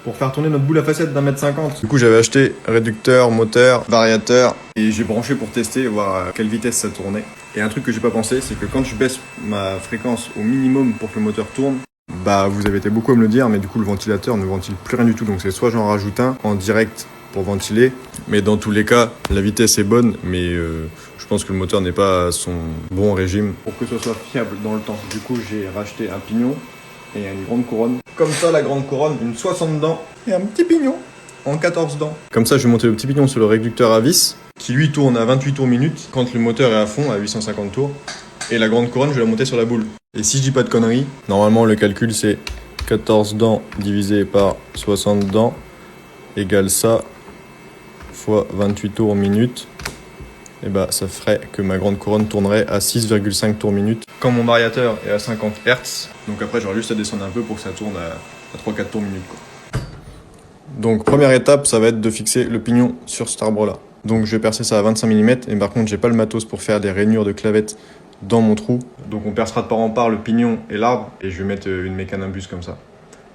pour faire tourner notre boule à facettes d'1,50 m. Du coup, j'avais acheté réducteur, moteur, variateur et j'ai branché pour tester et voir à quelle vitesse ça tournait. Et un truc que j'ai pas pensé, c'est que quand je baisse ma fréquence au minimum pour que le moteur tourne, bah vous avez été beaucoup à me le dire, mais du coup le ventilateur ne ventile plus rien du tout. Donc c'est soit j'en rajoute un en direct pour ventiler, mais dans tous les cas, la vitesse est bonne, mais je pense que le moteur n'est pas à son bon régime. Pour que ce soit fiable dans le temps, du coup j'ai racheté un pignon et une grande couronne. Comme ça, la grande couronne, une 60 dents et un petit pignon en 14 dents. Comme ça, je vais monter le petit pignon sur le réducteur à vis, qui lui tourne à 28 tours minute quand le moteur est à fond, à 850 tours. Et la grande couronne, je vais la monter sur la boule. Et si je dis pas de conneries, normalement le calcul c'est 14 dents divisé par 60 dents égale ça fois 28 tours minute. Et bah ça ferait que ma grande couronne tournerait à 6,5 tours minute. Quand mon variateur est à 50 Hz, donc après j'aurai juste à descendre un peu pour que ça tourne à 3-4 tours minute quoi. Donc première étape, ça va être de fixer le pignon sur cet arbre là. Donc je vais percer ça à 25 mm, et par contre j'ai pas le matos pour faire des rainures de clavettes dans mon trou. Donc on percera de part en part le pignon et l'arbre, et je vais mettre une mécanambus comme ça.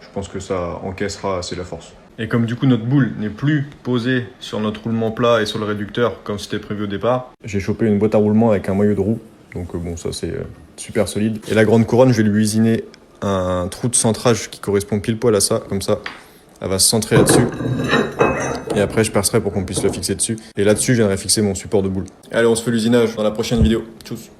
Je pense que ça encaissera assez la force. Et comme du coup notre boule n'est plus posée sur notre roulement plat et sur le réducteur comme c'était prévu au départ, j'ai chopé une boîte à roulement avec un moyeu de roue. Donc bon, ça c'est super solide. Et la grande couronne, je vais lui usiner un trou de centrage qui correspond pile poil à ça, comme ça. Elle va se centrer là-dessus. Et après, je percerai pour qu'on puisse le fixer dessus. Et là-dessus, je viendrai fixer mon support de boule. Allez, on se fait l'usinage dans la prochaine vidéo. Tchuss.